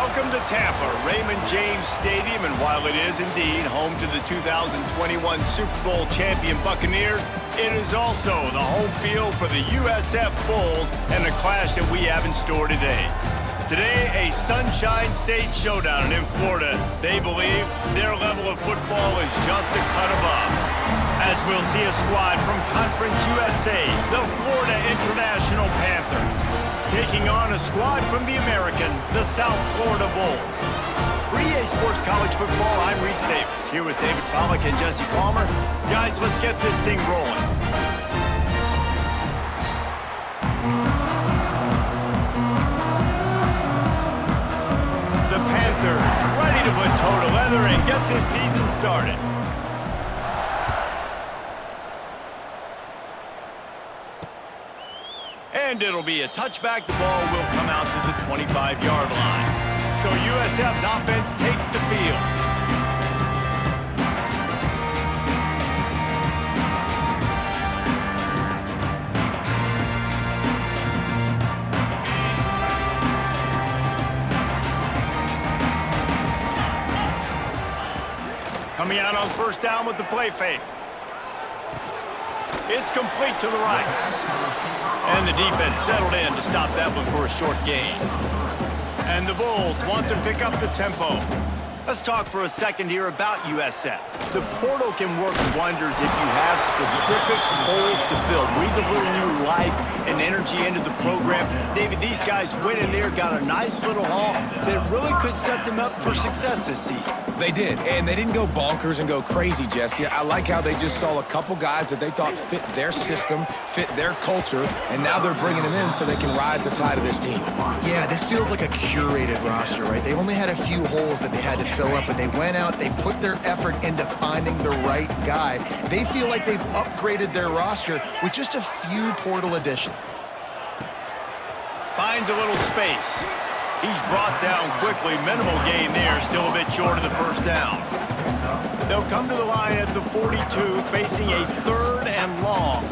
Welcome to Tampa, Raymond James Stadium, and while it is indeed home to the 2021 Super Bowl champion Buccaneers, it is also the home field for the USF Bulls and the clash that we have in store today. Today, a Sunshine State showdown, and in Florida, they believe their level of football is just a cut above. As we'll see a squad from Conference USA, the Florida International Panthers, taking on a squad from the American, the South Florida Bulls. For EA Sports College Football, I'm Reese Davis, here with David Pollack and Jesse Palmer. Guys, let's get this thing rolling. The Panthers ready to put toe to leather and get this season started. And it'll be a touchback. The ball will come out to the 25-yard line. So USF's offense takes the field. Coming out on first down with the play fake. It's complete to the right. And the defense settled in to stop that one for a short gain. And the Bulls want to pick up the tempo. Let's talk for a second here about USF. The portal can work wonders if you have specific holes to fill. Breathe a little new life and energy into the program. David, these guys went in there, got a nice little haul that really could set them up for success this season. They did, and they didn't go bonkers and go crazy, Jesse. I like how they just saw a couple guys that they thought fit their system, fit their culture, and now they're bringing them in so they can rise the tide of this team. Yeah, this feels like a curated roster, right? They only had a few holes that they had to fill up, and they went out, they put their effort into finding the right guy. They feel like they've upgraded their roster with just a few portal additions. Finds a little space. He's brought down quickly. Minimal gain there, still a bit short of the first down. They'll come to the line at the 42, facing a third and long.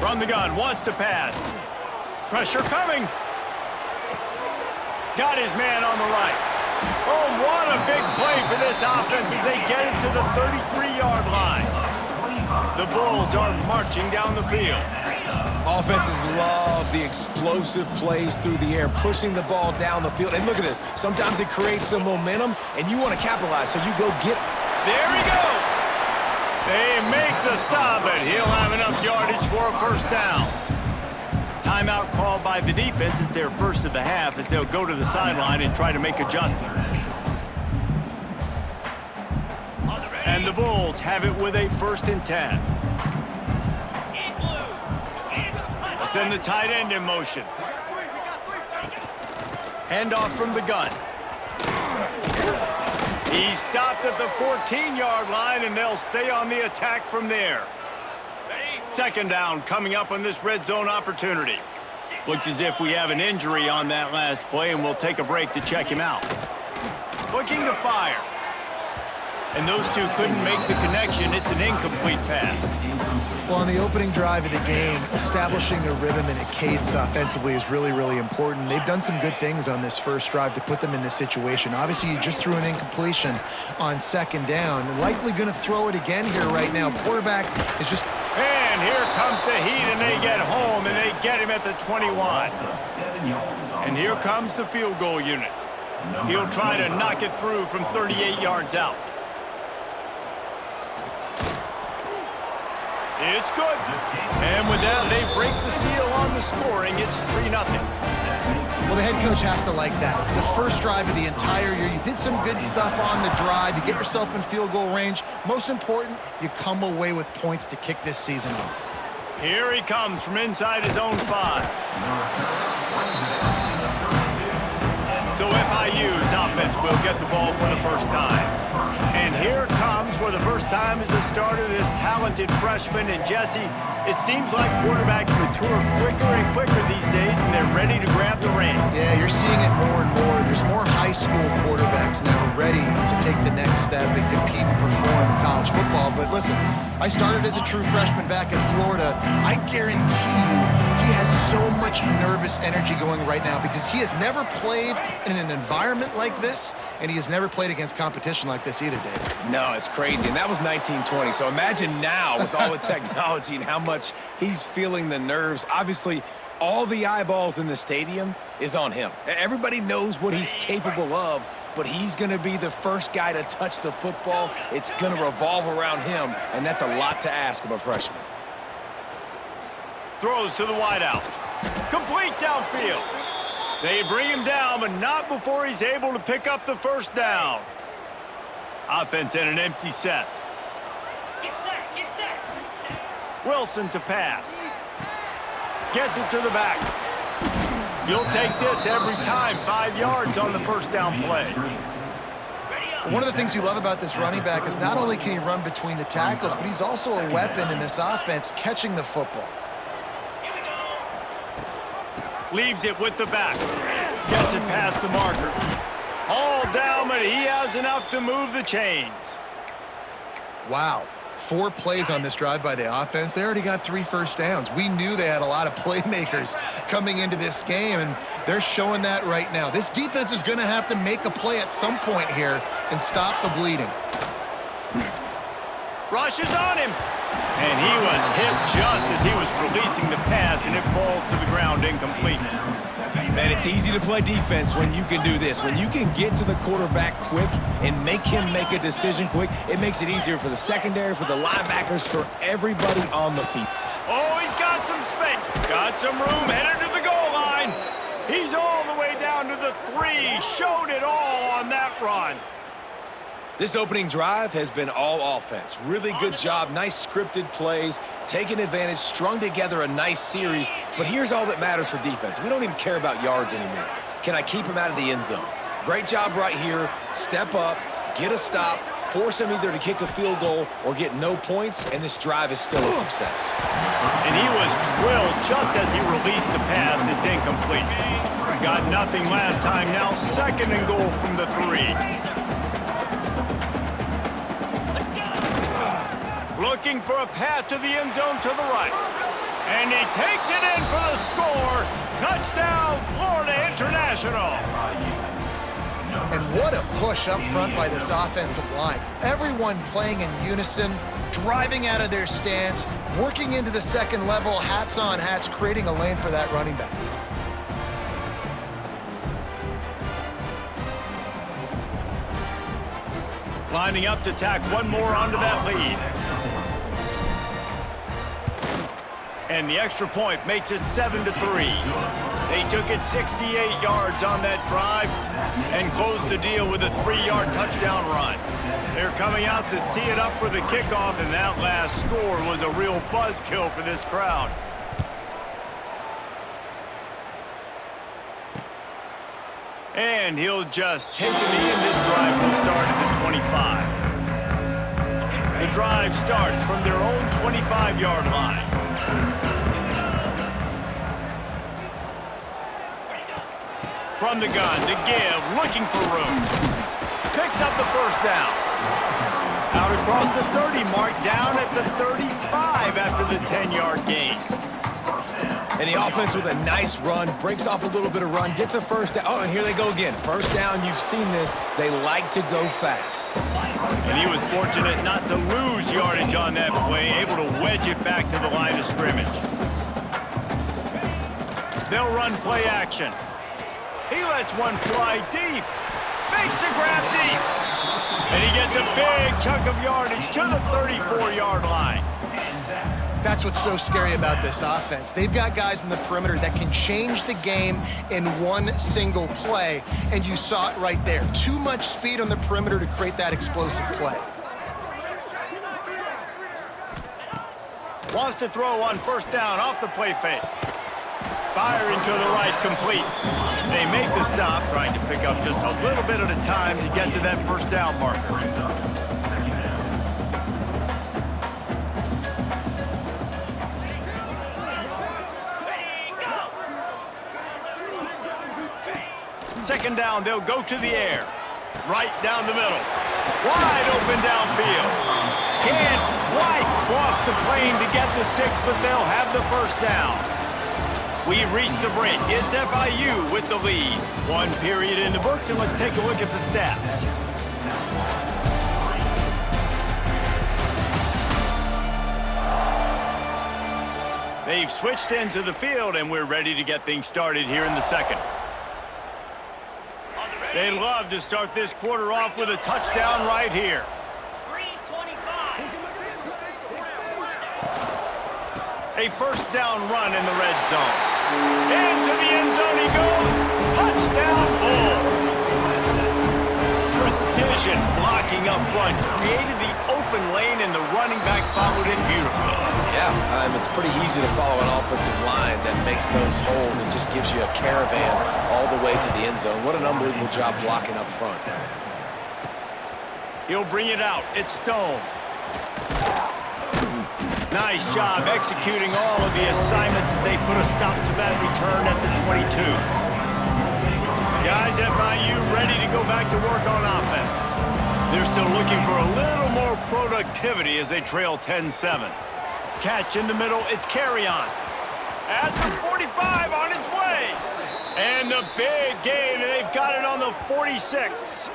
From the gun, wants to pass. Pressure coming. Got his man on the right. Oh, what a big play for this offense as they get it to the 33-yard line. The Bulls are marching down the field. Offenses love the explosive plays through the air, pushing the ball down the field. And look at this. Sometimes it creates some momentum, and you want to capitalize, so you go get it. There he goes. They make the stop, but he'll have enough yardage for a first down. Timeout called by the defense. It's their first of the half as they'll go to the sideline and try to make adjustments. And the Bulls have it with a 1st and 10. Send the tight end in motion. Handoff from the gun. He's stopped at the 14-yard line, and they'll stay on the attack from there. 2nd down coming up on this red zone opportunity. Looks as if we have an injury on that last play, and we'll take a break to check him out. Looking to fire. And those two couldn't make the connection. It's an incomplete pass. Well, on the opening drive of the game, establishing a rhythm and a cadence offensively is really, really important. They've done some good things on this first drive to put them in this situation. Obviously, you just threw an incompletion on 2nd down. Likely going to throw it again here right now. Quarterback is just... And here comes the heat, and they get home, and they get him at the 21. And here comes the field goal unit. He'll try to knock it through from 38 yards out. It's good. And with that, they break the seal on the scoring. It's 3-0. Well, the head coach has to like that. It's the first drive of the entire year. You did some good stuff on the drive. You get yourself in field goal range. Most important, you come away with points to kick this season off. Here he comes from inside his own 5. So FIU's offense will get the ball for the first time. And here comes for the first time as the starter, this talented freshman. And Jesse, it seems like quarterbacks mature quicker and quicker these days, and they're ready to grab the reins. Yeah, you're seeing it more and more. There's more high school quarterbacks now ready to take the next step and compete and perform in college football. But listen, I started as a true freshman back in Florida. I guarantee you he has so much nervous energy going right now because he has never played in an environment like this, and he has never played against competition like this either, Dave. No, it's crazy, and that was 1920. So imagine now with all the technology and how much he's feeling the nerves. Obviously, all the eyeballs in the stadium is on him. Everybody knows what he's capable of, but he's going to be the first guy to touch the football. It's going to revolve around him, and that's a lot to ask of a freshman. Throws to the wideout. Complete downfield. They bring him down, but not before he's able to pick up the first down. Offense in an empty set. Get set. Wilson to pass. Gets it to the back. You'll take this every time. 5 yards on the first down play. One of the things you love about this running back is not only can he run between the tackles, but he's also a weapon in this offense catching the football. Leaves it with the back. Gets it past the marker. All down, but he has enough to move the chains. Wow. 4 plays on this drive by the offense. They already got 3 first downs. We knew they had a lot of playmakers coming into this game, and they're showing that right now. This defense is going to have to make a play at some point here and stop the bleeding. Rushes on him. And he was hit just as he was releasing the pass, and it falls to the ground incomplete. Man, it's easy to play defense when you can do this. When you can get to the quarterback quick and make him make a decision quick, it makes it easier for the secondary, for the linebackers, for everybody on the field. Oh, he's got some space. Got some room, headed to the goal line. He's all the way down to the 3. Showed it all on that run. This opening drive has been all offense. Really good job, nice scripted plays, taking advantage, strung together a nice series. But here's all that matters for defense. We don't even care about yards anymore. Can I keep him out of the end zone? Great job right here. Step up, get a stop, force him either to kick a field goal or get no points, and this drive is still a success. And he was drilled just as he released the pass. It's incomplete. Got nothing last time. Now 2nd and goal from the 3. Looking for a path to the end zone to the right. And he takes it in for the score. Touchdown, Florida International. And what a push up front by this offensive line. Everyone playing in unison, driving out of their stance, working into the second level, hats on hats, creating a lane for that running back. Lining up to tack one more onto that lead. And the extra point makes it 7-3. They took it 68 yards on that drive and closed the deal with a 3-yard touchdown run. They're coming out to tee it up for the kickoff, and that last score was a real buzzkill for this crowd. And he'll just take the knee, and this drive will start at the 25. The drive starts from their own 25-yard line. From the gun to give, looking for room. Picks up the first down. Out across the 30 mark, down at the 35 after the 10-yard gain. And the offense with a nice run, breaks off a little bit of run, gets a first down. Oh, and here they go again. First down, you've seen this. They like to go fast. And he was fortunate not to lose yardage on that play, able to wedge it back to the line of scrimmage. They'll run play action. He lets one fly deep. Makes the grab deep. And he gets a big chunk of yardage to the 34-yard line. That's what's so scary about this offense. They've got guys in the perimeter that can change the game in one single play, and you saw it right there. Too much speed on the perimeter to create that explosive play. Wants to throw on first down off the play fake. Firing to the right, complete. They make the stop, trying to pick up just a little bit at a time to get to that first down marker. Second down, they'll go to the air. Right down the middle. Wide open downfield. Can't quite lost the plane to get the 6, but they'll have the first down. We've reached the break. It's FIU with the lead. One period in the books, and let's take a look at the stats. They've switched into the field, and we're ready to get things started here in the second. They love to start this quarter off with a touchdown right here. 3:25. A first down run in the red zone. Into the end zone he goes. Touchdown Bulls. Precision blocking up front created the open lane, and the running back followed it beautifully. Yeah, it's pretty easy to follow an offensive line that makes those holes and just gives you a caravan all the way to the end zone. What an unbelievable job blocking up front. He'll bring it out. It's Stone. Nice job executing all of the assignments as they put a stop to that return at the 22. Guys, FIU ready to go back to work on offense. They're still looking for a little more productivity as they trail 10-7. Catch in the middle, it's Carry-On. At the 45 on its way. And the big gain, and they've got it on the 46.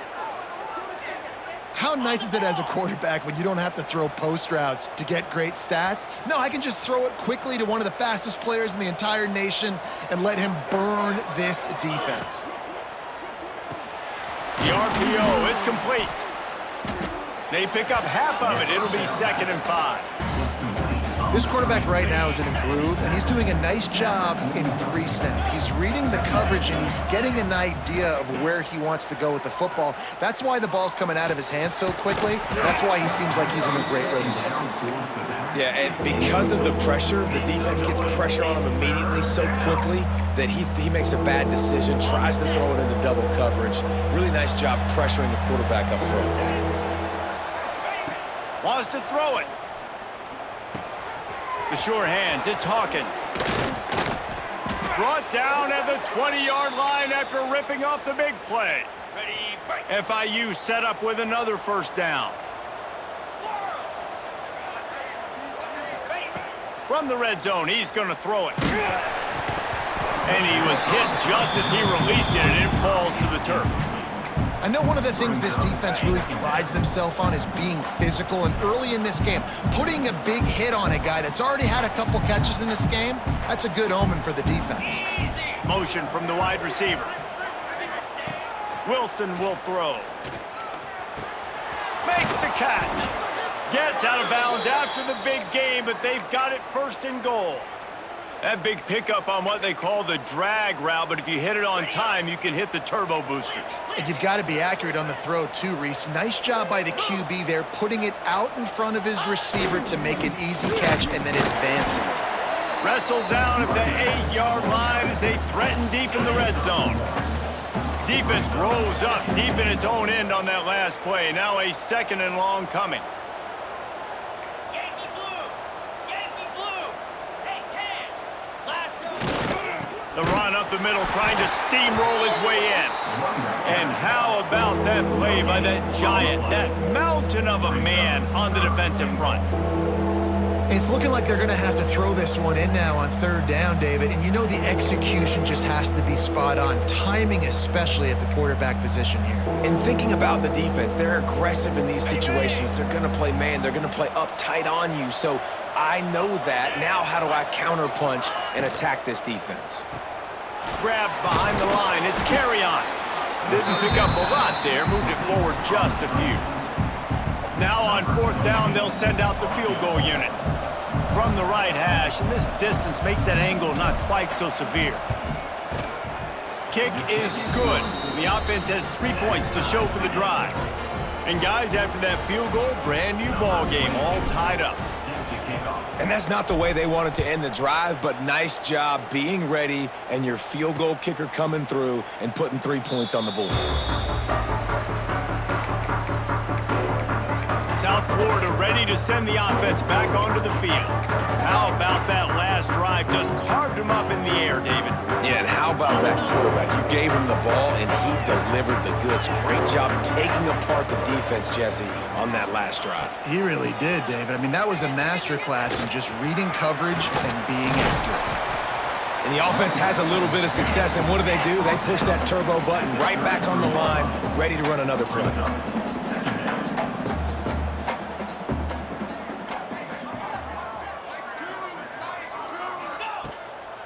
How nice is it as a quarterback when you don't have to throw post routes to get great stats? No, I can just throw it quickly to one of the fastest players in the entire nation and let him burn this defense. The RPO, it's complete. They pick up half of it. It'll be 2nd and 5. This quarterback right now is in a groove, and he's doing a nice job in pre-snap. He's reading the coverage, and he's getting an idea of where he wants to go with the football. That's why the ball's coming out of his hands so quickly. That's why he seems like he's in a great rhythm. Yeah, and because of the pressure, the defense gets pressure on him immediately so quickly that he makes a bad decision, tries to throw it into double coverage. Really nice job pressuring the quarterback up front. Wants to throw it. The sure hands, it's Hawkins. Brought down at the 20-yard line after ripping off the big play. Ready, break. FIU set up with another first down. From the red zone, he's going to throw it. And he was hit just as he released it, and it falls to the turf. I know one of the things this defense really prides themselves on is being physical, and early in this game, putting a big hit on a guy that's already had a couple catches in this game, that's a good omen for the defense. Motion from the wide receiver. Wilson will throw. Makes the catch. Gets out of bounds after the big game, but they've got it 1st and goal. That big pickup on what they call the drag route, but if you hit it on time, you can hit the turbo boosters. And you've got to be accurate on the throw too, Reese. Nice job by the QB there, putting it out in front of his receiver to make an easy catch and then advance it. Wrestled down at the 8-yard line as they threaten deep in the red zone. Defense rose up deep in its own end on that last play. Now a 2nd and long coming. The run up the middle, trying to steamroll his way in. And how about that play by that giant, that mountain of a man on the defensive front? It's looking like they're going to have to throw this one in now on 3rd down, David. And you know the execution just has to be spot on. Timing especially at the quarterback position here. And thinking about the defense, they're aggressive in these situations. They're going to play man. They're going to play up tight on you. So I know that. Now how do I counterpunch and attack this defense? Grabbed behind the line. It's Carry-On. Didn't pick up a lot there. Moved it forward just a few. Now on 4th down, they'll send out the field goal unit. From the right hash, and this distance makes that angle not quite so severe. Kick is good. The offense has 3 points to show for the drive. And guys, after that field goal, brand new ball game, all tied up. And that's not the way they wanted to end the drive, but nice job being ready and your field goal kicker coming through and putting 3 points on the board. South Florida ready to send the offense back onto the field. How about that last drive? Just carved him up in the air, David. Yeah, and how about that quarterback? You gave him the ball, and he delivered the goods. Great job taking apart the defense, Jesse, on that last drive. He really did, David. I mean, that was a masterclass in just reading coverage and being accurate. And the offense has a little bit of success, and what do? They push that turbo button right back on the line, ready to run another play.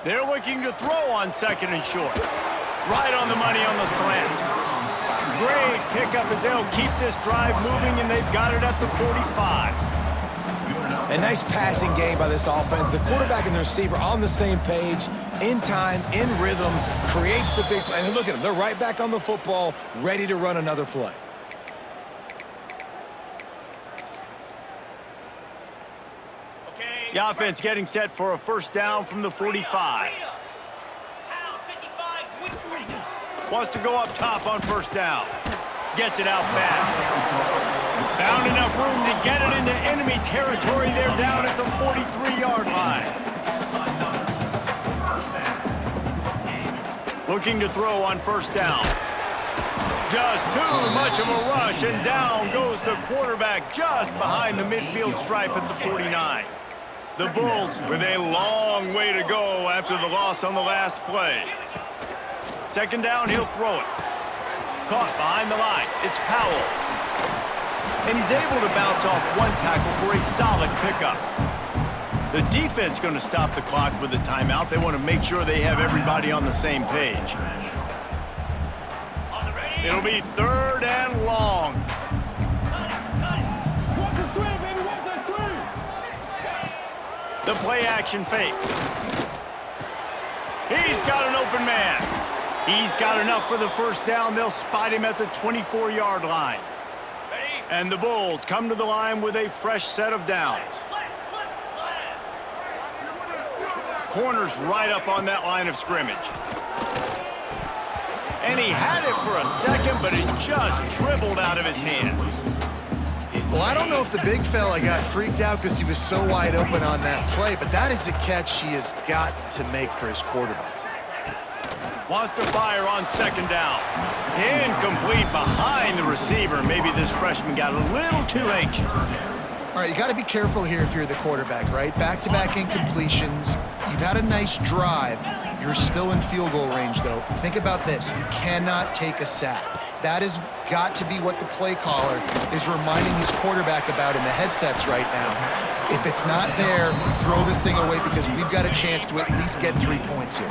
They're looking to throw on second and short. Right on the money on the slant. Great pickup as they'll keep this drive moving, and they've got it at the 45. A nice passing game by this offense. The quarterback and the receiver on the same page, in time, in rhythm, creates the big play. And look at them. They're right back on the football, ready to run another play. The offense getting set for a first down from the 45. Wants to go up top on first down. Gets it out fast. Found enough room to get it into enemy territory. They're down at the 43-yard line. Looking to throw on first down. Just too much of a rush, and down goes the quarterback just behind the midfield stripe at the 49. The Bulls with a long way to go after the loss on the last play. Second down, he'll throw it. Caught behind the line. It's Powell. And he's able to bounce off one tackle for a solid pickup. The defense going to stop the clock with a timeout. They want to make sure they have everybody on the same page. It'll be third and long. The play action fake. He's got an open man. He's got enough for the first down. They'll spot him at the 24-yard line. And the Bulls come to the line with a fresh set of downs. Corners right up on that line of scrimmage. And he had it for a second, but it just dribbled out of his hands. Well, I don't know if the big fella got freaked out because he was so wide open on that play, but that is a catch he has got to make for his quarterback. Wants to fire on second down. Incomplete behind the receiver. Maybe this freshman got a little too anxious. All right, you got to be careful here if you're the quarterback, right? Back-to-back incompletions. You've had a nice drive. You're still in field goal range, though. Think about this. You cannot take a sack. That has got to be what the play caller is reminding his quarterback about in the headsets right now. If it's not there, throw this thing away because we've got a chance to at least get 3 points here.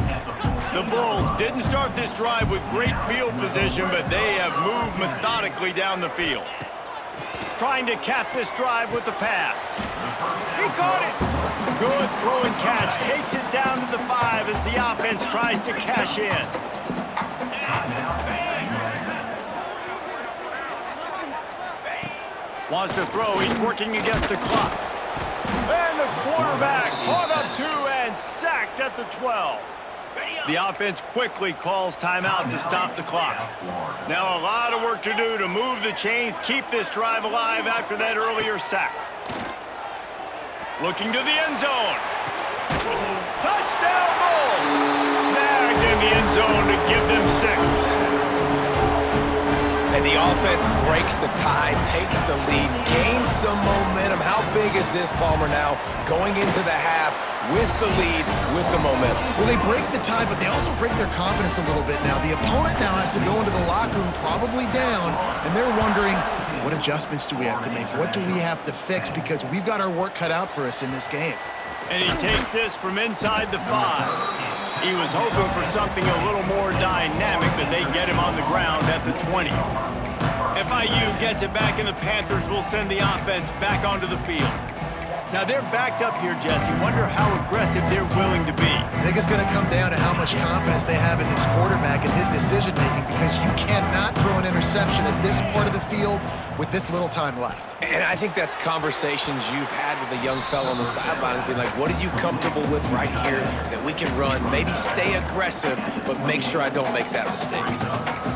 The Bulls didn't start this drive with great field position, but they have moved methodically down the field. Trying to cap this drive with the pass. He caught it. Good throw and catch. Takes it down to the 5 as the offense tries to cash in. Wants to throw. He's working against the clock. And the quarterback caught up to and sacked at the 12. The offense quickly calls timeout to stop the clock. Now a lot of work to do to move the chains, keep this drive alive after that earlier sack. Looking to the end zone. Touchdown Bulls! Snagged in the end zone to give them 6. And the offense breaks the tie, takes the lead, gains some momentum. How big is this, Palmer, now going into the half with the lead, with the momentum? Well, they break the tie, but they also break their confidence a little bit now. The opponent now has to go into the locker room probably down, and they're wondering, what adjustments do we have to make? What do we have to fix? Because we've got our work cut out for us in this game. And he takes this from inside the 5. He was hoping for something a little more dynamic, but they get him on the ground at the 20. FIU gets it back, and the Panthers will send the offense back onto the field. Now they're backed up here, Jesse. Wonder how aggressive they're willing to be. I think it's going to come down to how much confidence they have in this quarterback and his decision-making, because you cannot throw an interception at this part of the field with this little time left. And I think that's conversations you've had with a young fellow on the sidelines, being like, what are you comfortable with right here that we can run? Maybe stay aggressive, but make sure I don't make that mistake.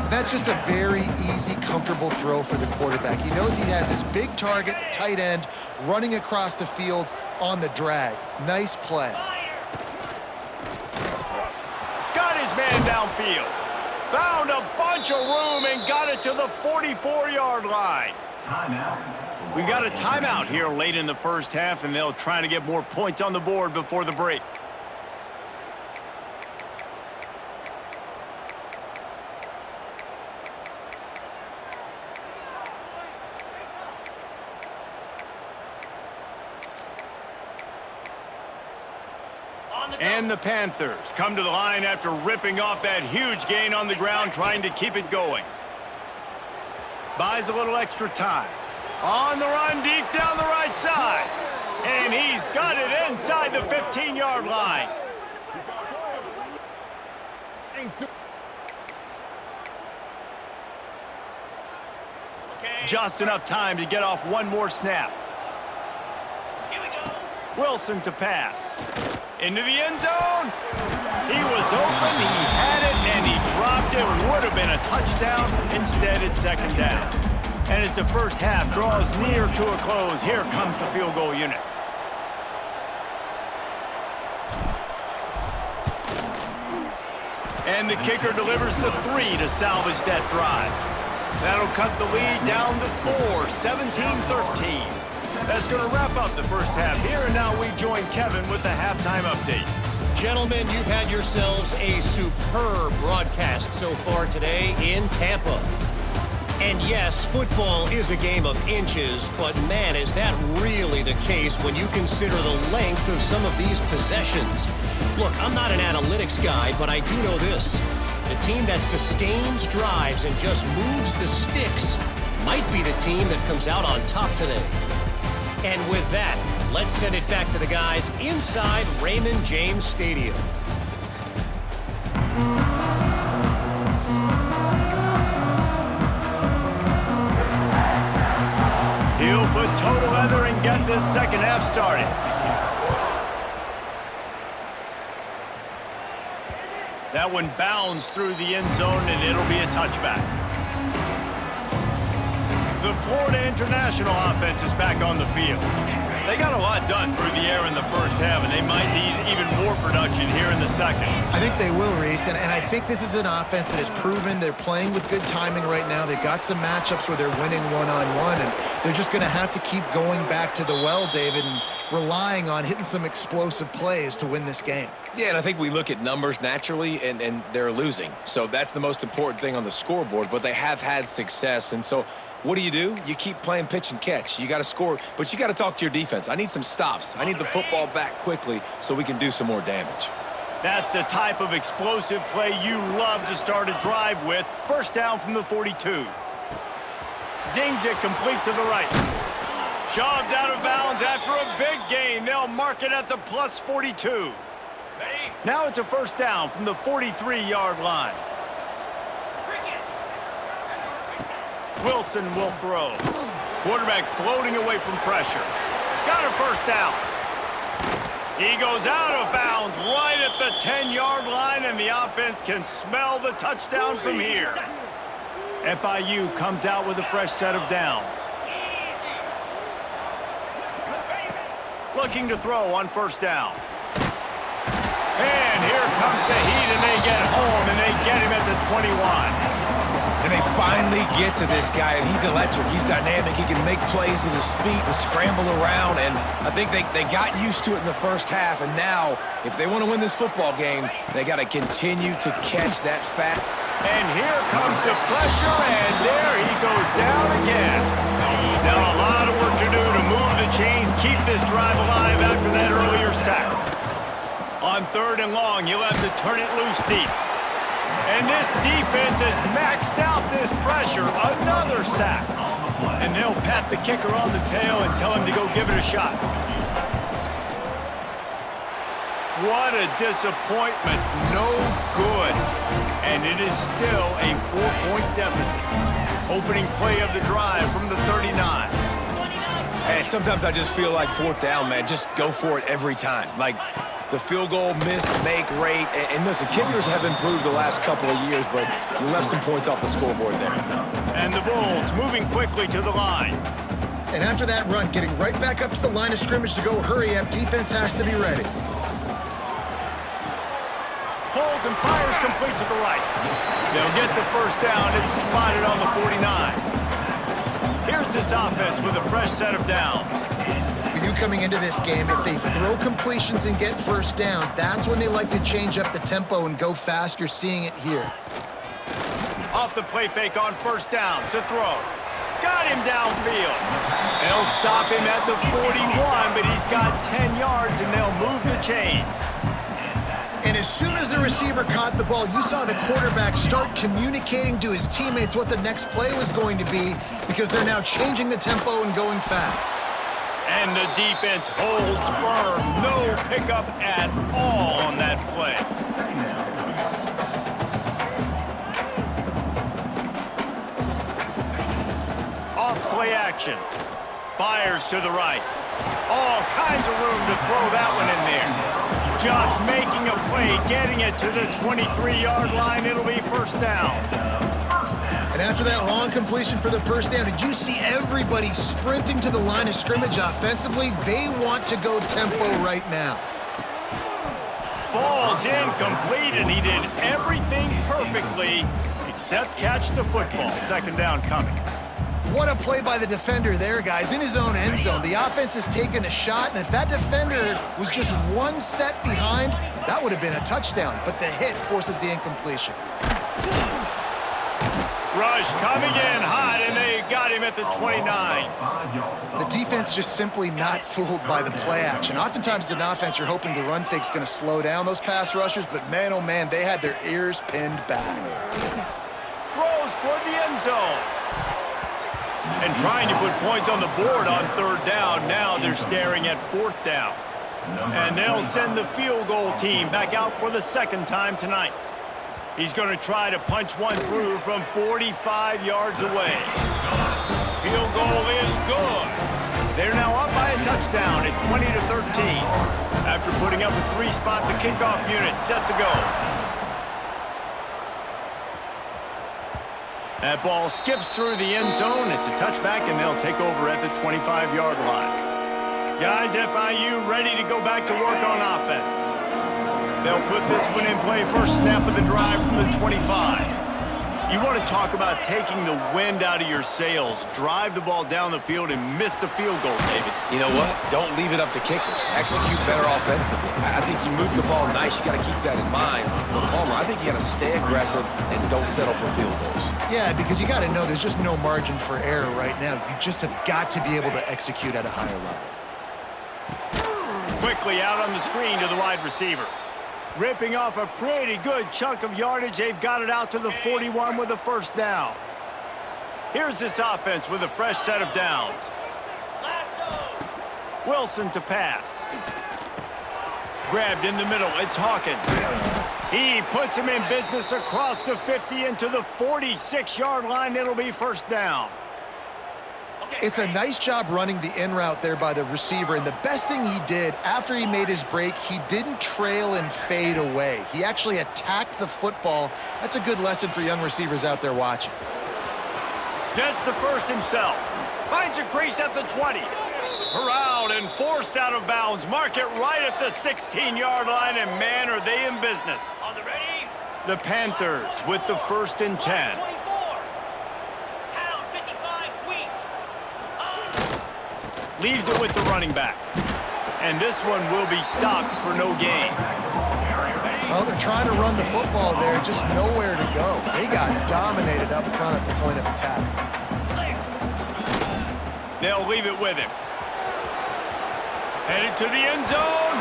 That's just a very easy, comfortable throw for the quarterback. He knows he has his big target, the tight end, running across the field on the drag. Nice play. Got his man downfield. Found a bunch of room and got it to the 44-yard line. We got a timeout here late in the first half, and they'll try to get more points on the board before the break. And the Panthers come to the line after ripping off that huge gain on the ground, trying to keep it going. Buys a little extra time. On the run, deep down the right side. And he's got it inside the 15-yard line. Just enough time to get off one more snap. Here we go. Wilson to pass. Into the end zone. He was open, he had it, and he dropped it. Would have been a touchdown. Instead, it's second down. And as the first half draws near to a close, here comes the field goal unit. And the kicker delivers the 3 to salvage that drive. That'll cut the lead down to 4, 17-13. That's going to wrap up the first half here, and now we join Kevin with the halftime update. Gentlemen, you've had yourselves a superb broadcast so far today in Tampa. And yes, football is a game of inches, but man, is that really the case when you consider the length of some of these possessions. Look, I'm not an analytics guy, but I do know this. The team that sustains drives and just moves the sticks might be the team that comes out on top today. And with that, let's send it back to the guys inside Raymond James Stadium. He'll put total leather and get this second half started. That one bounds through the end zone, and it'll be a touchback. The Florida International offense is back on the field. They got a lot done through the air in the first half, and they might need even more production here in the second. I think they will, Reese, and I think this is an offense that has proven they're playing with good timing right now. They've got some matchups where they're winning one-on-one, and they're just going to have to keep going back to the well, David, and relying on hitting some explosive plays to win this game. Yeah, and I think we look at numbers naturally, and they're losing. So that's the most important thing on the scoreboard, but they have had success. And so what do? You keep playing pitch and catch. You got to score, but you got to talk to your defense. I need some stops. I need the football back quickly so we can do some more damage. That's the type of explosive play you love to start a drive with. First down from the 42. Zings it complete to the right. Shoved out of bounds after a big gain. They'll mark it at the plus 42. Now it's a first down from the 43-yard line. Wilson will throw. Quarterback floating away from pressure. Got a first down. He goes out of bounds right at the 10-yard line, and the offense can smell the touchdown from here. FIU comes out with a fresh set of downs. Looking to throw on first down. And here comes the heat, and they get home, and they get him at the 21. And they finally get to this guy, and he's electric. He's dynamic. He can make plays with his feet and scramble around, and I think they got used to it in the first half, and now, if they want to win this football game, they got to continue to catch that fat. And here comes the pressure, and there he goes down again. Now a lot of work to do to move the chains, keep this drive alive after that earlier sack. On third and long, you'll have to turn it loose deep. And this defense has maxed out this pressure. Another sack. And they'll pat the kicker on the tail and tell him to go give it a shot. What a disappointment. No good. And it is still a 4-point deficit. Opening play of the drive from the 39. And sometimes I just feel like fourth down, man. Just go for it every time. Like, the field goal miss-make rate. And listen, kickers have improved the last couple of years, but you left some points off the scoreboard there. And the Bulls moving quickly to the line. And after that run, getting right back up to the line of scrimmage to go hurry up, defense has to be ready. Holds and fires complete to the right. They'll get the first down. It's spotted on the 49. Here's this offense with a fresh set of downs. We knew coming into this game, if they throw completions and get first downs, that's when they like to change up the tempo and go fast. You're seeing it here. Off the play fake on first down to throw. Got him downfield. They'll stop him at the 41, but he's got 10 yards, and they'll move the chains. And as soon as the receiver caught the ball, you saw the quarterback start communicating to his teammates what the next play was going to be, because they're now changing the tempo and going fast. And the defense holds firm. No pickup at all on that play. Off play action. Fires to the right. All kinds of room to throw that one in there. Just making a play, getting it to the 23-yard line. It'll be first down. And after that long completion for the first down, did you see everybody sprinting to the line of scrimmage offensively? They want to go tempo right now. Falls incomplete, and he did everything perfectly except catch the football. Second down coming. What a play by the defender there, guys, in his own end zone. The offense has taken a shot, and if that defender was just one step behind, that would have been a touchdown. But the hit forces the incompletion. Rush coming in hot, and they got him at the 29. The defense just simply not fooled by the play action. Oftentimes as an offense, you're hoping the run fake's going to slow down those pass rushers, but man, oh man, they had their ears pinned back. Throws toward the end zone. And trying to put points on the board on third down. Now they're staring at fourth down. And they'll send the field goal team back out for the second time tonight. He's going to try to punch one through from 45 yards away. Field goal is good. They're now up by a touchdown at 20-13. After putting up a three-spot, the kickoff unit set to go. That ball skips through the end zone. It's a touchback, and they'll take over at the 25-yard line. Guys, FIU ready to go back to work on offense. They'll put this one in play. First snap of the drive from the 25. You want to talk about taking the wind out of your sails. Drive the ball down the field and miss the field goal, David. You know what? Don't leave it up to kickers. Execute better offensively. I think you move the ball nice. You got to keep that in mind. But Palmer, I think you got to stay aggressive and don't settle for field goals. Yeah, because you got to know there's just no margin for error right now. You just have got to be able to execute at a higher level. Quickly out on the screen to the wide receiver. Ripping off a pretty good chunk of yardage. They've got it out to the 41 with a first down. Here's this offense with a fresh set of downs. Wilson to pass. Grabbed in the middle. It's Hawkins. He puts him in business across the 50 into the 46-yard line. It'll be first down. It's a nice job running the in route there by the receiver, and the best thing he did after he made his break, he didn't trail and fade away. He actually attacked the football. That's a good lesson for young receivers out there watching. Gets the first himself. Finds a crease at the 20. Corralled and forced out of bounds. Mark it right at the 16-yard line, and man, are they in business. On the ready. The Panthers with the first and 10. 24. Pound 55 weak. Leaves it with the running back. And this one will be stopped for no gain. Well, they're trying to run the football there, just nowhere to go. They got dominated up front at the point of attack. They'll leave it with him. Headed to the end zone.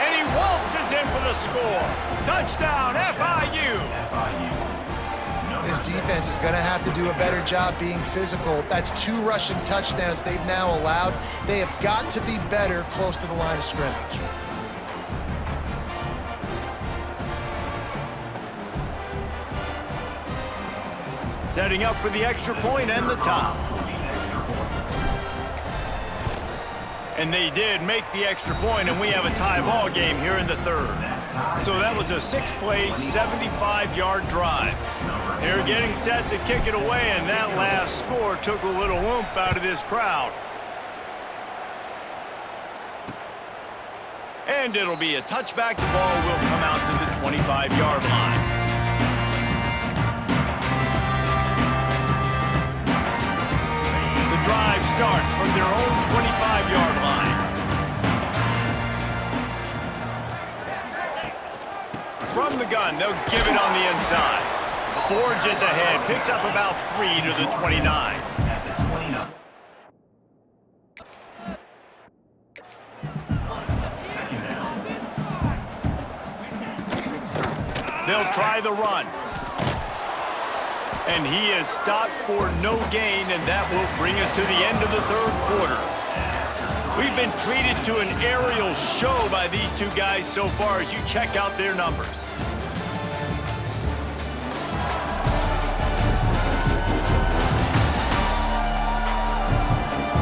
And he waltzes in for the score. Touchdown, FIU. This defense is going to have to do a better job being physical. That's 2 rushing touchdowns they've now allowed. They have got to be better close to the line of scrimmage. Setting up for the extra point and the top. And they did make the extra point, and we have a tie ball game here in the third. So that was a 6-play, 75-yard drive. They're getting set to kick it away, and that last score took a little oomph out of this crowd. And it'll be a touchback. The ball will come out to the 25-yard line. The drive starts from their own 25-yard line. From the gun, they'll give it on the inside. Forges ahead, picks up about 3 to the 29. They'll try the run. And he is stopped for no gain, and that will bring us to the end of the third quarter. We've been treated to an aerial show by these two guys so far as you check out their numbers.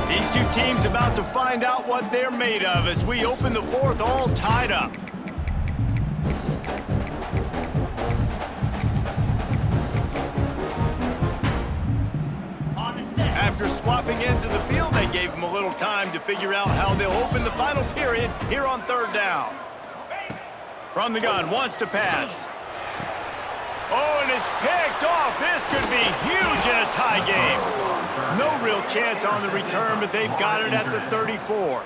These two teams about to find out what they're made of as we open the fourth all tied up. After swapping ends of the field, they gave them a little time to figure out how they'll open the final period here on third down. From the gun, wants to pass. Oh, and it's picked off. This could be huge in a tie game. No real chance on the return, but they've got it at the 34.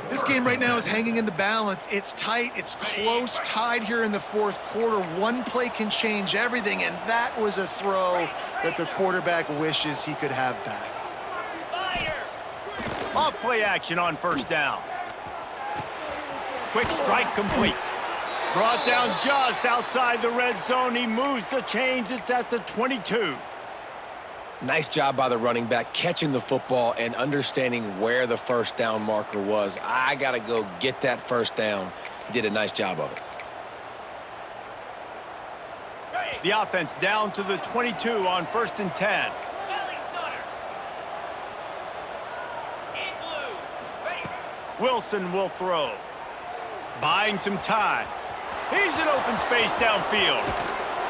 This game right now is hanging in the balance. It's tight, it's close, tied here in the fourth quarter. One play can change everything, and that was a throw that the quarterback wishes he could have back. Off play action on first down. Quick strike complete. Brought down just outside the red zone. He moves the chains. It's at the 22. Nice job by the running back, catching the football and understanding where the first down marker was. I got to go get that first down. He did a nice job of it. The offense down to the 22 on 1st and 10. Wilson will throw. Buying some time. He's in open space downfield.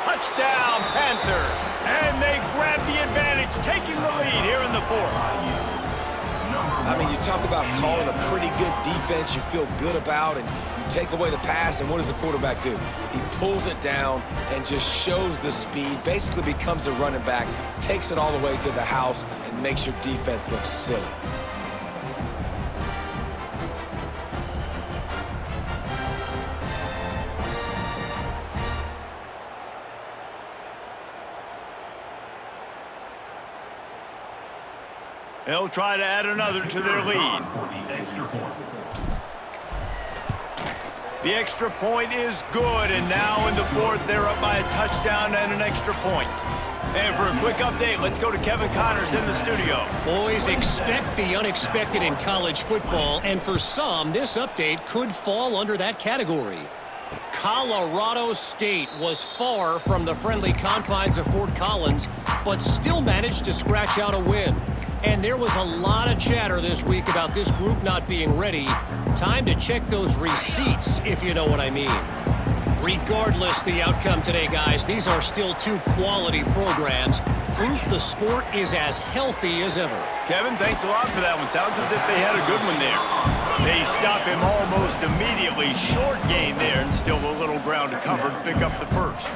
Touchdown, Panthers. And they grab the advantage, taking the lead here in the fourth. I mean, you talk about calling a pretty good defense you feel good about, and you take away the pass, and what does the quarterback do? He pulls it down and just shows the speed, basically becomes a running back, takes it all the way to the house, and makes your defense look silly. They'll try to add another to their lead. The extra point is good, and now in the fourth, they're up by a touchdown and an extra point. And for a quick update, let's go to Kevin Connors in the studio. Boys, expect the unexpected in college football, and for some, this update could fall under that category. Colorado State was far from the friendly confines of Fort Collins, but still managed to scratch out a win. And there was a lot of chatter this week about this group not being ready. Time to check those receipts, if you know what I mean. Regardless the outcome today, guys, these are still two quality programs. Proof the sport is as healthy as ever. Kevin, thanks a lot for that one. Sounds as if they had a good one there. They stop him almost immediately. Short gain there, and still a little ground to cover to pick up the first.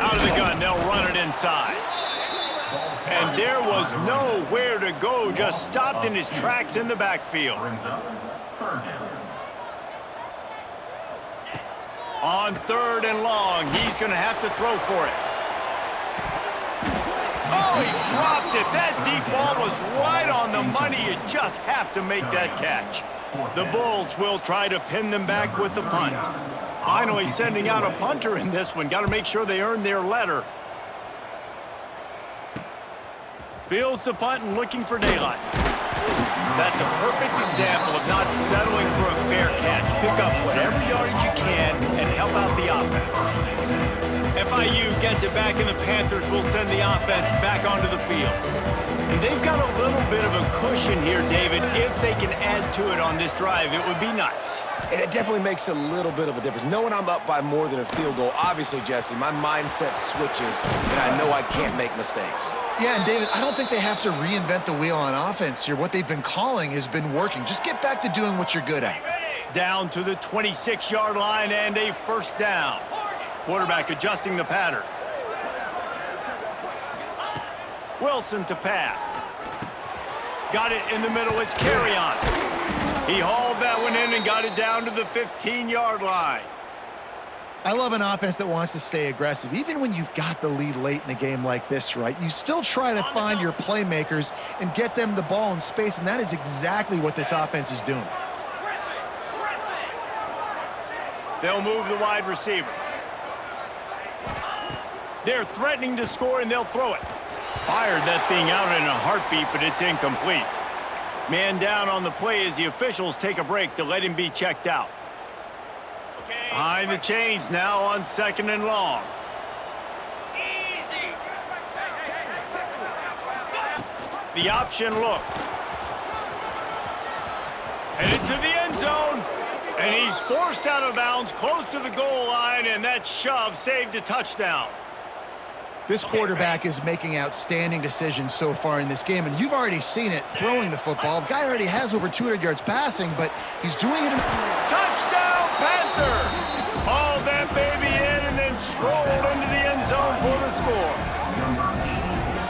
Out of the gun, they'll run it inside. And there was nowhere to go, just stopped in his tracks in the backfield. On 3rd and long, he's going to have to throw for it. Oh, he dropped it. That deep ball was right on the money. You just have to make that catch. The Bulls will try to pin them back with the punt. Finally sending out a punter in this one. Got to make sure they earn their letter. Fields the punt and looking for daylight. That's a perfect example of not settling for a fair catch. Pick up whatever yardage you can and help out the offense. FIU gets it back, and the Panthers will send the offense back onto the field. And they've got a little bit of a cushion here, David. If they can add to it on this drive, it would be nice. And it definitely makes a little bit of a difference. Knowing I'm up by more than a field goal, obviously, Jesse, my mindset switches, and I know I can't make mistakes. Yeah, and David, I don't think they have to reinvent the wheel on offense here. What they've been calling has been working. Just get back to doing what you're good at. Down to the 26-yard line and a first down. Quarterback adjusting the pattern. Wilson to pass. Got it in the middle. It's carry on. He hauled that one in and got it down to the 15-yard line. I love an offense that wants to stay aggressive. Even when you've got the lead late in a game like this, right, you still try to find your playmakers and get them the ball in space, and that is exactly what this offense is doing. They'll move the wide receiver. They're threatening to score, and they'll throw it. Fired that thing out in a heartbeat, but it's incomplete. Man down on the play as the officials take a break to let him be checked out. Behind the chains now on 2nd and long. Easy. The option look. Headed to the end zone. And he's forced out of bounds close to the goal line, and that shove saved a touchdown. This quarterback is making outstanding decisions so far in this game, and you've already seen it throwing the football. The guy already has over 200 yards passing, but he's doing it in... Touchdown, Panthers! Hauled that baby in and then strolled into the end zone for the score.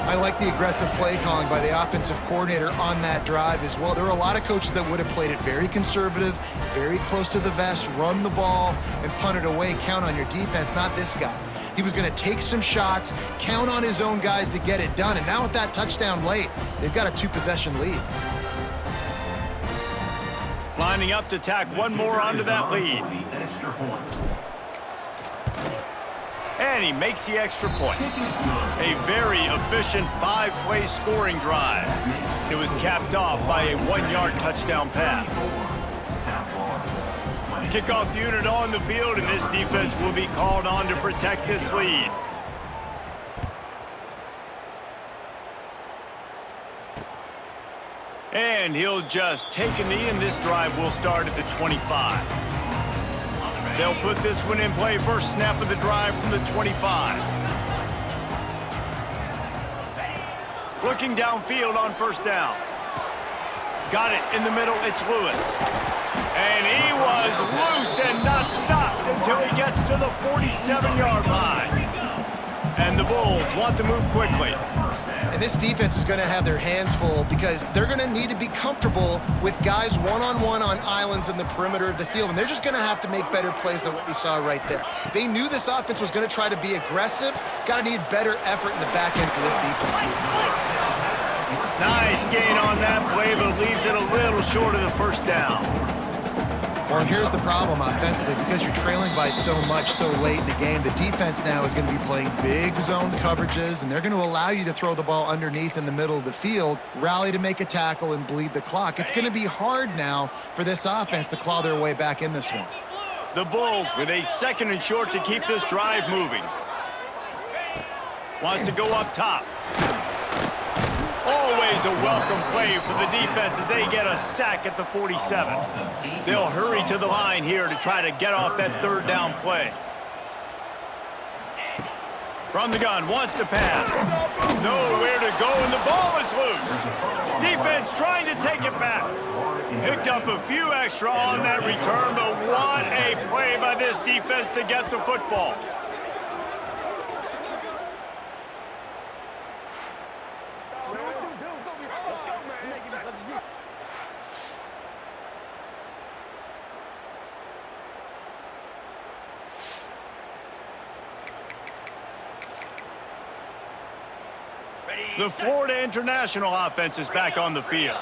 I like the aggressive play calling by the offensive coordinator on that drive as well. There were a lot of coaches that would have played it very conservative, very close to the vest, run the ball, and punt it away. Count on your defense, not this guy. He was going to take some shots, count on his own guys to get it done. And now with that touchdown late, they've got a 2-possession lead. Lining up to tack one more onto that lead. And he makes the extra point. A very efficient 5-play scoring drive. It was capped off by a 1-yard touchdown pass. Kickoff unit on the field, and this defense will be called on to protect this lead. And he'll just take a knee, and this drive will start at the 25. They'll put this one in play. First snap of the drive from the 25. Looking downfield on first down. Got it in the middle. It's Lewis. And he was loose and not stopped until he gets to the 47-yard line. And the Bulls want to move quickly. And this defense is going to have their hands full because they're going to need to be comfortable with guys one-on-one on islands in the perimeter of the field. And they're just going to have to make better plays than what we saw right there. They knew this offense was going to try to be aggressive. Got to need better effort in the back end for this defense moving forward. Nice gain on that play, but leaves it a little short of the first down. Well, and here's the problem offensively. Because you're trailing by so much so late in the game, the defense now is going to be playing big zone coverages, and they're going to allow you to throw the ball underneath in the middle of the field, rally to make a tackle, and bleed the clock. It's going to be hard now for this offense to claw their way back in this one. The Bulls with a 2nd and short to keep this drive moving. Wants to go up top. Always a welcome play for the defense as they get a sack at the 47. They'll hurry to the line here to try to get off that 3rd down play. From the gun, wants to pass. Nowhere to go, and the ball is loose. Defense trying to take it back. Picked up a few extra on that return, but what a play by this defense to get the football. The Florida International offense is back on the field.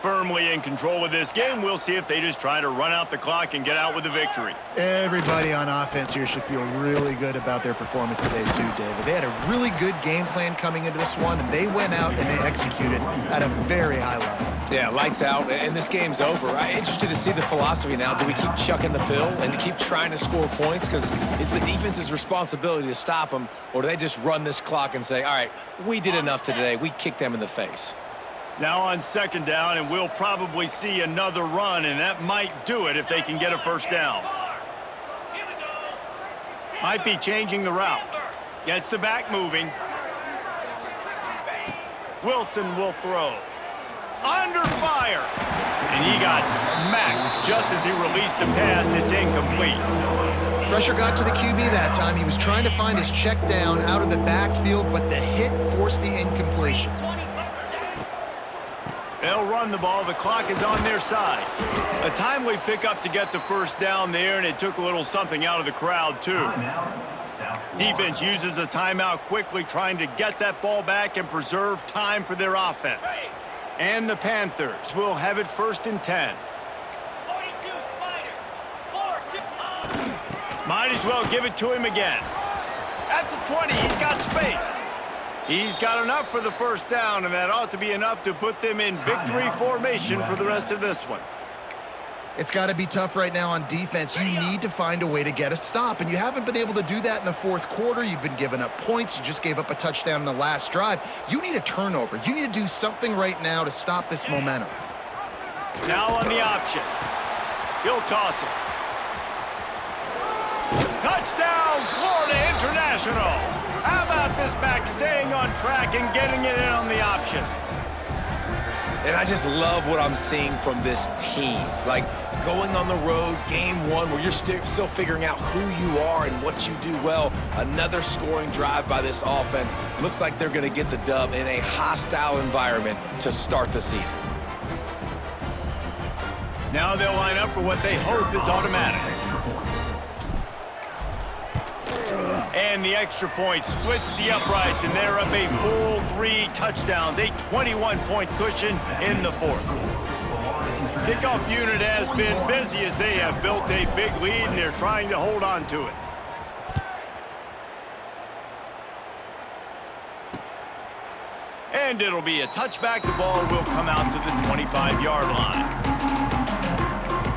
Firmly in control of this game. We'll see if they just try to run out the clock and get out with a victory. Everybody on offense here should feel really good about their performance today too, David. They had a really good game plan coming into this one, and they went out and they executed at a very high level. Yeah, lights out, and this game's over. I'm interested to see the philosophy now. Do we keep chucking the pill and keep trying to score points? Because it's the defense's responsibility to stop them, or do they just run this clock and say, all right, we did enough today. We kicked them in the face. Now on second down, and we'll probably see another run, and that might do it if they can get a first down. Might be changing the route. Gets the back moving. Wilson will throw. Under fire. And he got smacked just as he released the pass. It's incomplete. Pressure got to the QB that time. He was trying to find his check down out of the backfield, but the hit forced the incompletion. They'll run the ball. The clock is on their side. A timely pickup to get the first down there, and it took a little something out of the crowd, too. Defense uses a timeout quickly, trying to get that ball back and preserve time for their offense. And the Panthers will have it 1st and 10. 42 Spider. 4-2. Might as well give it to him again. At the 20, he's got space. He's got enough for the first down, and that ought to be enough to put them in victory formation for the rest of this one. It's got to be tough right now on defense. You need to find a way to get a stop, and you haven't been able to do that in the fourth quarter. You've been giving up points. You just gave up a touchdown in the last drive. You need a turnover. You need to do something right now to stop this momentum. Now on the option. He'll toss it. Touchdown, Florida International. How about this back staying on track and getting it in on the option? And I just love what I'm seeing from this team. Like, going on the road, game one, where you're still figuring out who you are and what you do well. Another scoring drive by this offense. Looks like they're going to get the dub in a hostile environment to start the season. Now they'll line up for what they hope is automatic. And the extra point splits the uprights, and they're up a full 3 touchdowns, a 21-point cushion in the fourth. Kickoff unit has been busy as they have built a big lead, and they're trying to hold on to it. And it'll be a touchback. The ball will come out to the 25-yard line.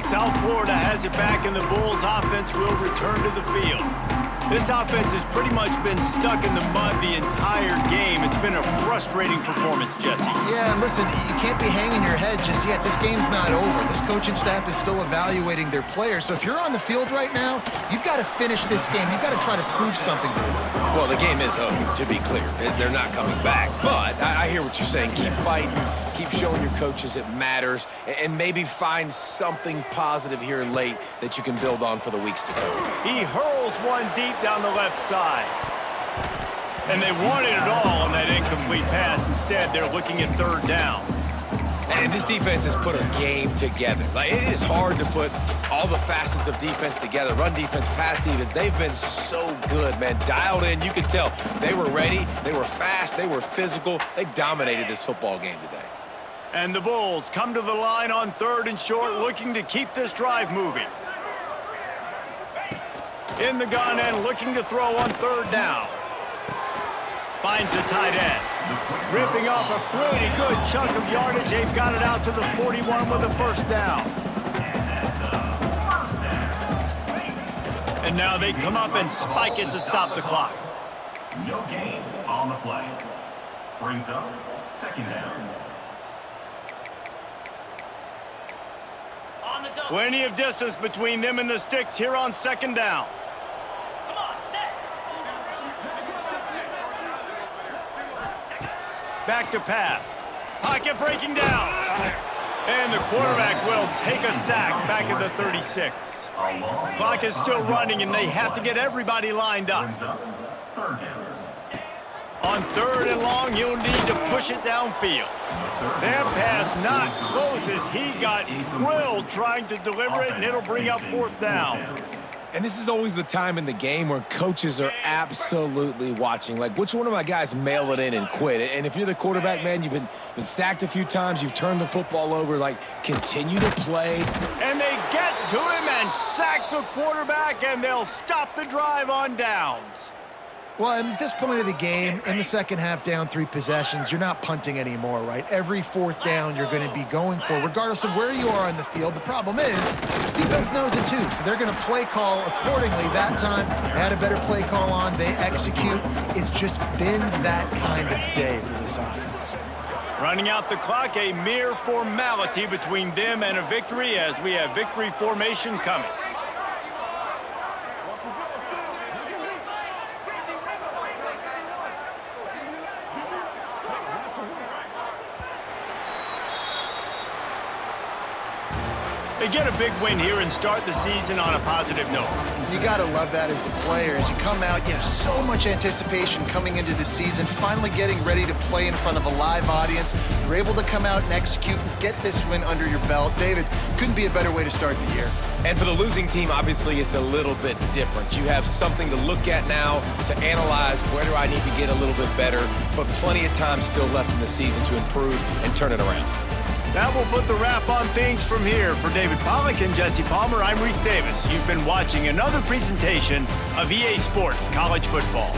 South Florida has it back, and the Bulls offense will return to the field. This offense has pretty much been stuck in the mud the entire game. It's been a frustrating performance, Jesse. Yeah, and listen, you can't be hanging your head just yet. This game's not over. This coaching staff is still evaluating their players. So if you're on the field right now, you've got to finish this game. You've got to try to prove something to them. Well, the game is over, to be clear. They're not coming back. But I hear what you're saying. Keep fighting. Keep showing your coaches it matters. And maybe find something positive here late that you can build on for the weeks to come. He hurls one deep down the left side. And they wanted it all on that incomplete pass. Instead, they're looking at 3rd down. And this defense has put a game together. Like, it is hard to put all the facets of defense together. Run defense, pass defense. They've been so good, man. Dialed in. You could tell they were ready. They were fast. They were physical. They dominated this football game today. And the Bulls come to the line on 3rd and short, looking to keep this drive moving. In the gun and looking to throw on 3rd down. Finds a tight end. Ripping off a pretty good chunk of yardage. They've got it out to the 41 with a 1st down. And now they come up and spike it to stop the clock. No gain on the play. Brings up 2nd down. Plenty of distance between them and the sticks here on 2nd down. Come on, set. Back to pass. Pocket breaking down. And the quarterback will take a sack back at the 36. Clock is still running, and they have to get everybody lined up. Brings up 3rd down. On 3rd and long, you'll need to push it downfield. That pass not close as he got drilled trying to deliver it, and it'll bring up 4th down. And this is always the time in the game where coaches are absolutely watching. Like, which one of my guys mail it in and quit? And if you're the quarterback, man, you've been sacked a few times, you've turned the football over, like, continue to play. And they get to him and sack the quarterback, and they'll stop the drive on downs. Well, and at this point of the game, in the second half, down 3 possessions, you're not punting anymore, right? Every fourth down you're going to be going for, regardless of where you are on the field. The problem is, defense knows it too, so they're going to play call accordingly. That time, they had a better play call on. They execute. It's just been that kind of day for this offense. Running out the clock, a mere formality between them and a victory as we have victory formation coming. They get a big win here and start the season on a positive note. You got to love that as the players. You come out, you have so much anticipation coming into the season, finally getting ready to play in front of a live audience. You're able to come out and execute and get this win under your belt. David, couldn't be a better way to start the year. And for the losing team, obviously, it's a little bit different. You have something to look at now to analyze where do I need to get a little bit better, but plenty of time still left in the season to improve and turn it around. That will put the wrap on things from here. For David Pollack and Jesse Palmer, I'm Reese Davis. You've been watching another presentation of EA Sports College Football.